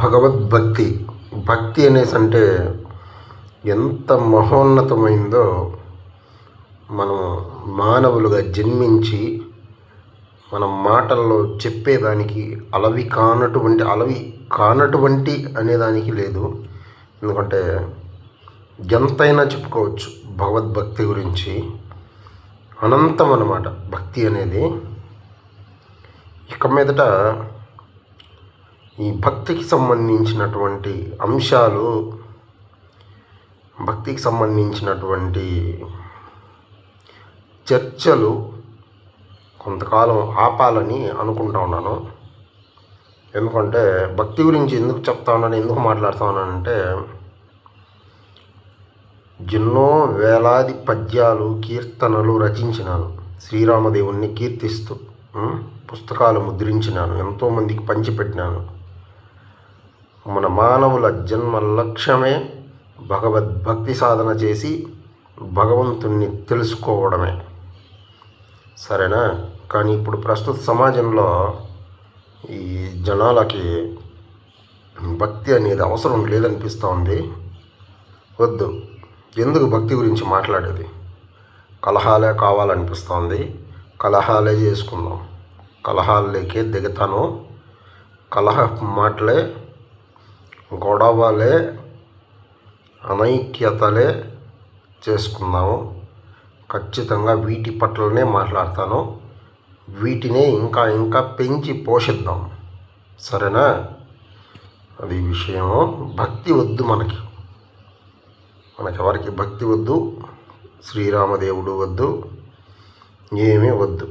భగవద్భక్తి భక్తి అనేసి అంటే ఎంత మహోన్నతమైందో మనం మానవులుగా జన్మించి మన మాటల్లో చెప్పేదానికి అలవి కానటువంటి అనేదానికి లేదు. ఎందుకంటే ఎంతైనా చెప్పుకోవచ్చు భగవద్భక్తి గురించి. అనంతం అన్నమాట భక్తి అనేది. ఇక మీదట ఈ భక్తికి సంబంధించినటువంటి అంశాలు, భక్తికి సంబంధించినటువంటి చర్చలు కొంతకాలం ఆపాలని అనుకుంటా ఉన్నాను. ఎందుకంటే భక్తి గురించి ఎందుకు చెప్తా ఉన్నాను, ఎందుకు మాట్లాడుతూ ఉన్నానంటే ఎన్నో వేలాది పద్యాలు, కీర్తనలు రచించినాను. శ్రీరామదేవుణ్ణి కీర్తిస్తూ పుస్తకాలు ముద్రించినాను, ఎంతోమందికి పంచిపెట్టినాను. మన మానవుల జన్మ లక్ష్యమే భగవద్భక్తి సాధన చేసి భగవంతుణ్ణి తెలుసుకోవడమే, సరేనా? కానీ ఇప్పుడు ప్రస్తుత సమాజంలో ఈ జనాలకి భక్తి అనేది అవసరం లేదనిపిస్తూ ఉంది. వద్దు, ఎందుకు భక్తి గురించి మాట్లాడేది? కలహాలే కావాలనిపిస్తోంది, కలహాలే చేసుకుందాం, కలహాలకే దిగుతాను, కలహ మాటలే, గొడవలే, అనైక్యతలే చేసుకుందాము. ఖచ్చితంగా వీటి పట్లనే మాట్లాడతాను. వీటినే ఇంకా ఇంకా పెంచి పోషిద్దాం, సరేనా? అది విషయము. భక్తి వద్దు మనకెవరికి భక్తి వద్దు, శ్రీరామదేవుడు వద్దు, ఏమీ వద్దు.